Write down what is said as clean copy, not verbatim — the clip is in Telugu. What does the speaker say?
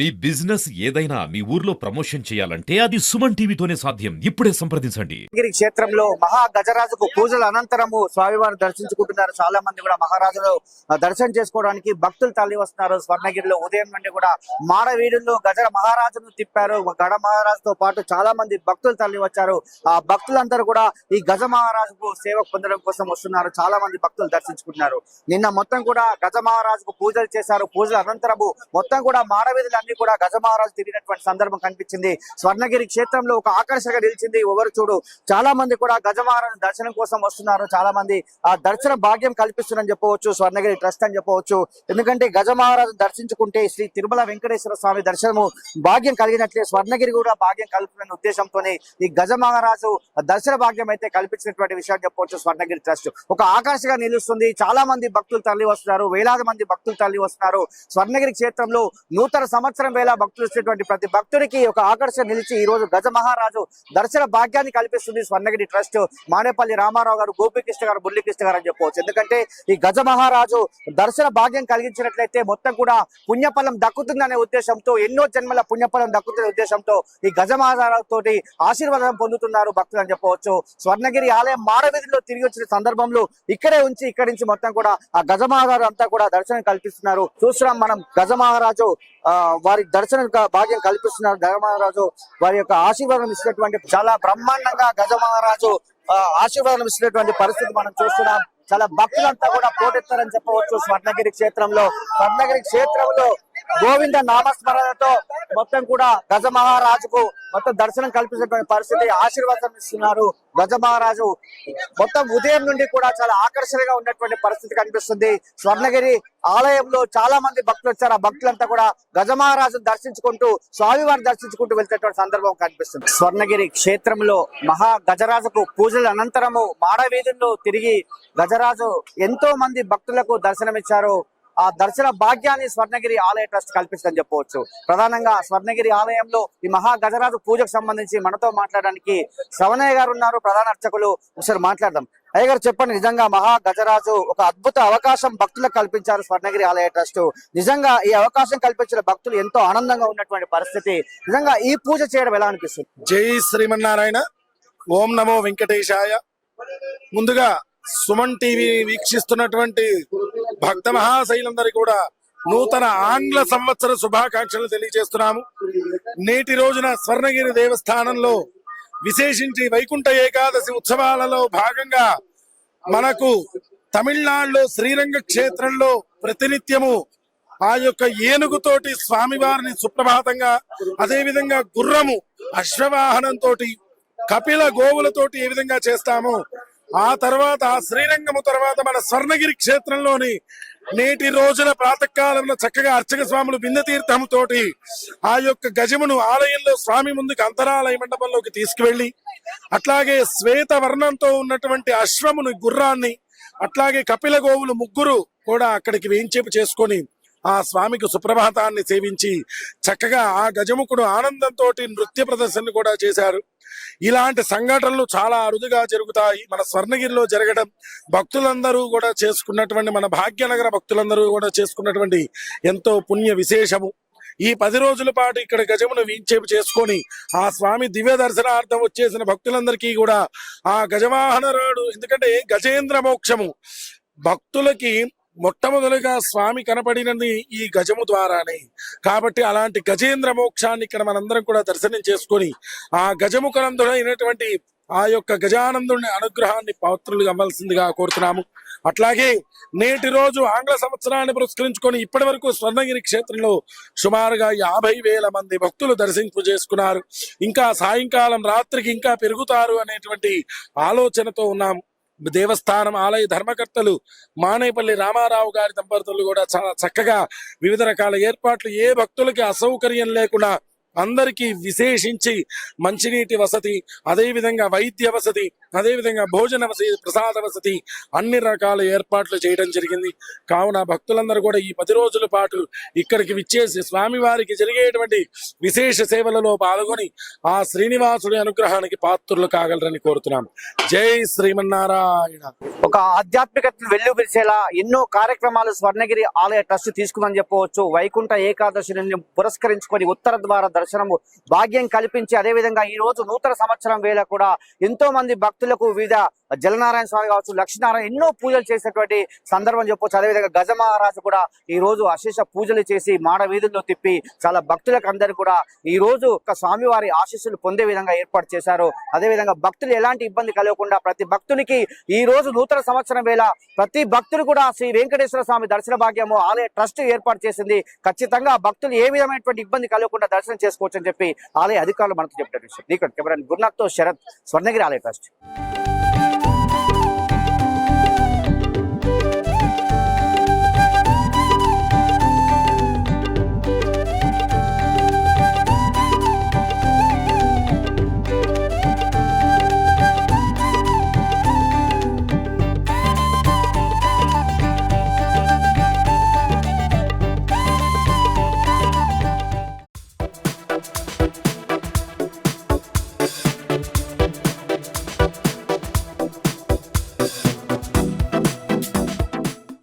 మీ బిజినెస్ ఏదైనా మీ ఊర్లో ప్రమోషన్ చేయాలంటే అది సుమన్ టీవీతోనే సాధ్యం. ఇప్పుడే సంప్రదించండి. గిరి క్షేత్రంలో మహా గజరాజుకు పూజల అనంతరము స్వామివారిని దర్శించుకుంటున్నారు. చాలా మంది కూడా మహారాజులు దర్శనం చేసుకోవడానికి భక్తులు తరలి వస్తున్నారు. స్వర్ణగిరిలో ఉదయం నుండి కూడా మాడవీధుల్లో గజ మహారాజును తిప్పారు. గడ మహారాజుతో పాటు చాలా మంది భక్తులు తరలి వచ్చారు. ఆ భక్తులందరూ కూడా ఈ గజ మహారాజుకు సేవ పొందడం కోసం వస్తున్నారు. చాలా మంది భక్తులు దర్శించుకుంటున్నారు. నిన్న మొత్తం కూడా గజ మహారాజుకు పూజలు చేశారు. పూజల అనంతరము మొత్తం కూడా మాడవీధులు కూడా గజ మహారాజు తిరిగినటువంటి సందర్భం కనిపించింది. స్వర్ణగిరి క్షేత్రంలో ఒక ఆకర్షణగా నిలిచింది. ఎవరు చూడు చాలా మంది కూడా గజ మహారాజు దర్శనం కోసం వస్తున్నారు. చాలా మంది ఆ దర్శన భాగ్యం కల్పిస్తున్నారని చెప్పవచ్చు. స్వర్ణగిరి ట్రస్ట్ అని చెప్పవచ్చు. ఎందుకంటే గజ మహారాజు దర్శించుకుంటే శ్రీ తిరుమల వెంకటేశ్వర స్వామి దర్శనము భాగ్యం కలిగినట్లే స్వర్ణగిరి కూడా భాగ్యం కలుపుతున్న ఉద్దేశంతోనే ఈ గజ మహారాజు దర్శన భాగ్యం అయితే కల్పించినటువంటి విషయం చెప్పవచ్చు. స్వర్ణగిరి ట్రస్ట్ ఒక ఆకర్షణగా నిలుస్తుంది. చాలా మంది భక్తులు తరలి వస్తున్నారు. వేలాది మంది భక్తులు తరలి వస్తున్నారు. స్వర్ణగిరి క్షేత్రంలో నూతన సంవత్సరం వేళ భక్తులు వచ్చేటువంటి ప్రతి భక్తుడికి ఒక ఆకర్షణ నిలిచి ఈ రోజు గజ మహారాజు దర్శన భాగ్యాన్ని కల్పిస్తుంది స్వర్ణగిరి ట్రస్ట్. మానేపల్లి రామారావు గారు, గోపికృష్ణ గారు, మురళీకృష్ణ గారు అని చెప్పవచ్చు. ఎందుకంటే ఈ గజ మహారాజు దర్శన భాగ్యం కలిగించినట్లయితే మొత్తం కూడా పుణ్యఫలం దక్కుతుందనే ఉద్దేశంతో, ఎన్నో జన్మల పుణ్యఫలం దక్కుతున్న ఉద్దేశంతో ఈ గజ మహారాజు తోటి ఆశీర్వాదం పొందుతున్నారు భక్తులు అని చెప్పవచ్చు. స్వర్ణగిరి ఆలయం మాడవీధిలో తిరిగి వచ్చిన సందర్భంలో ఇక్కడే ఉంచి ఇక్కడి నుంచి మొత్తం కూడా ఆ గజ మహారాజు అంతా కూడా దర్శనం కల్పిస్తున్నారు. చూస్తున్నాం మనం గజ మహారాజు వారి దర్శన భాగ్యం కల్పిస్తున్నారు. గజ మహారాజు వారి యొక్క ఆశీర్వాదం ఇచ్చినటువంటి చాలా బ్రహ్మాండంగా గజ మహారాజు ఆశీర్వాదం ఇచ్చినటువంటి పరిస్థితి మనం చూస్తున్నాం. చాలా భక్తులంతా కూడా పోటెత్తారని చెప్పవచ్చు. స్వర్ణగిరి క్షేత్రంలో గోవింద నామస్మరణతో మొత్తం కూడా గజ మహారాజుకు మొత్తం దర్శనం కల్పించినటువంటి పరిస్థితి, ఆశీర్వాదం ఇస్తున్నారు. గజ మహారాజు మొత్తం ఉదయం నుండి కూడా చాలా ఆకర్షణగా ఉన్నటువంటి పరిస్థితి కనిపిస్తుంది. స్వర్ణగిరి ఆలయంలో చాలా మంది భక్తులు వచ్చారు. ఆ భక్తులంతా కూడా గజ మహారాజును దర్శించుకుంటూ స్వామివారిని దర్శించుకుంటూ వెళ్తున్నటువంటి సందర్భం కనిపిస్తుంది. స్వర్ణగిరి క్షేత్రంలో మహా గజరాజుకు పూజల అనంతరము మాడవీధుల్లో తిరిగి గజరాజు ఎంతో మంది భక్తులకు దర్శనమిచ్చారు. ఆ దర్శన భాగ్యాన్ని స్వర్ణగిరి ఆలయ ట్రస్ట్ కల్పిస్తుందని చెప్పవచ్చు. ప్రధానంగా స్వర్ణగిరి ఆలయంలో ఈ మహా గజరాజు పూజకు సంబంధించి మనతో మాట్లాడడానికి శ్రవణయ్య గారు ఉన్నారు, ప్రధాన అర్చకులు. ఒకసారి మాట్లాడదాం. అయ్య గారు చెప్పండి, నిజంగా మహా గజరాజు ఒక అద్భుత అవకాశం భక్తులకు కల్పించారు స్వర్ణగిరి ఆలయ ట్రస్ట్. నిజంగా ఈ అవకాశం కల్పించిన భక్తులు ఎంతో ఆనందంగా ఉన్నటువంటి పరిస్థితి. నిజంగా ఈ పూజ చేయడం ఎలా అనిపిస్తుంది? జై శ్రీమన్నారాయణ. ఓం నమో వెంకటేశాయ. ముందుగా సుమన్ టీవీ వీక్షిస్తున్నటువంటి భక్త మహాశైలందరికీ కూడా నూతన ఆంగ్ల సంవత్సర శుభాకాంక్షలు తెలియజేస్తున్నాము. నేటి రోజున స్వర్ణగిరి దేవస్థానంలో విశేషించి వైకుంఠ ఏకాదశి ఉత్సవాలలో భాగంగా మనకు తమిళనాడులో శ్రీరంగ క్షేత్రంలో ప్రతినిత్యము ఆ యొక్క ఏనుగుతోటి స్వామివారిని సుప్రభాతంగా, అదేవిధంగా గుర్రము అశ్వవాహనంతో, కపిల గోవులతోటి ఏ విధంగా చేస్తామో ఆ తర్వాత ఆ శ్రీరంగము తర్వాత మన స్వర్ణగిరి క్షేత్రంలోని నేటి రోజున ప్రాతకాలంలో చక్కగా అర్చక స్వాములు బింద తీర్థముతోటి ఆ యొక్క గజమును ఆలయంలో స్వామి ముందుకు అంతరాలయ మండపంలోకి తీసుకువెళ్లి, అట్లాగే శ్వేత వర్ణంతో ఉన్నటువంటి అశ్వమును, గుర్రాన్ని, అట్లాగే కపిల గోవులు ముగ్గురు కూడా అక్కడికి వేయించేపు చేసుకొని ఆ స్వామికి సుప్రభాతాన్ని సేవించి చక్కగా ఆ గజముఖుడు ఆనందంతో నృత్య ప్రదర్శన కూడా చేశారు. ఇలాంటి సంఘటనలు చాలా అరుదుగా జరుగుతాయి మన స్వర్ణగిరిలో జరగడం. భక్తులందరూ కూడా చేసుకున్నటువంటి, మన భాగ్యనగర భక్తులందరూ కూడా చేసుకున్నటువంటి ఎంతో పుణ్య విశేషము. ఈ 10 రోజుల పాటు ఇక్కడ గజమును వీంచేపు చేసుకొని ఆ స్వామి దివ్య దర్శనార్థం వచ్చేసిన భక్తులందరికీ కూడా ఆ గజవాహనరాడు, ఎందుకంటే గజేంద్ర మోక్షము భక్తులకి మొట్టమొదలుగా స్వామి కనపడినది ఈ గజము ద్వారానే. కాబట్టి అలాంటి గజేంద్ర మోక్షాన్ని ఇక్కడ మనందరం కూడా దర్శనం చేసుకొని ఆ గజముఖనందుడైనటువంటి ఆ యొక్క గజానందుని అనుగ్రహాన్ని పాత్రులు అవ్వాల్సిందిగా కోరుతున్నాము. అట్లాగే నేటి రోజు ఆంగ్ల సంవత్సరాన్ని పురస్కరించుకొని ఇప్పటి వరకు స్వర్ణగిరి క్షేత్రంలో సుమారుగా 50,000 మంది భక్తులు దర్శింపు చేసుకున్నారు. ఇంకా సాయంకాలం రాత్రికి ఇంకా పెరుగుతారు అనేటువంటి ఆలోచనతో ఉన్నాము. దేవస్థానం ఆలయ ధర్మకర్తలు మానేపల్లి రామారావు గారి దంపతులు కూడా చాలా చక్కగా వివిధ రకాల ఏర్పాట్లు, ఏ భక్తులకి అసౌకర్యం లేకుండా అందరికీ విశేషించి మంచినీటి వసతి, అదేవిధంగా వైద్య వసతి, అదేవిధంగా భోజన వసతి, ప్రసాద వసతి అన్ని రకాల ఏర్పాట్లు చేయడం జరిగింది. కావున భక్తులందరూ కూడా ఈ 10 రోజుల పాటు ఇక్కడికి విచ్చేసి స్వామివారికి జరిగేటువంటి విశేష సేవలలో పాల్గొని ఆ శ్రీనివాసుడి అనుగ్రహానికి పాత్రులు కాగలరని కోరుతున్నాం. జై శ్రీమన్నారాయణ. ఒక ఆధ్యాత్మికతను వెల్లువిరిచేలా ఎన్నో కార్యక్రమాలు స్వర్ణగిరి ఆలయ ట్రస్ట్ తీసుకుందని చెప్పవచ్చు. వైకుంఠ ఏకాదశిని పురస్కరించుకొని ఉత్తర ద్వార దర్శనము భాగ్యం కల్పించి, అదేవిధంగా ఈ రోజు నూతన సంవత్సరం వేళ కూడా ఎంతో మంది భక్తులకు వివిధ జలనారాయణ స్వామి కావచ్చు, లక్ష్మీనారాయణ ఎన్నో పూజలు చేసేటువంటి సందర్భం చెప్పవచ్చు. అదేవిధంగా గజ మహారాజు కూడా ఈ రోజు అశేష పూజలు చేసి మాడ వీధుల్లో తిప్పి చాలా భక్తులకు అందరూ కూడా ఈ రోజు ఒక స్వామివారి ఆశీస్సులు పొందే విధంగా ఏర్పాటు చేశారు. అదేవిధంగా భక్తులు ఎలాంటి ఇబ్బంది కలగకుండా ప్రతి భక్తునికి ఈ రోజు నూతన సంవత్సరం వేళ ప్రతి భక్తులు కూడా శ్రీ వెంకటేశ్వర స్వామి దర్శన భాగ్యము ఆలయ ట్రస్ట్ ఏర్పాటు చేసింది. ఖచ్చితంగా భక్తులు ఏ విధమైనటువంటి ఇబ్బంది కలగకుండా దర్శనం చేసుకోవచ్చు అని చెప్పి ఆలయ అధికారులు మనతో చెప్పినట్టు విషయం. కెమెరా గురునాథ్తో శరత్, స్వర్ణగిరి ఆలయ ట్రస్ట్.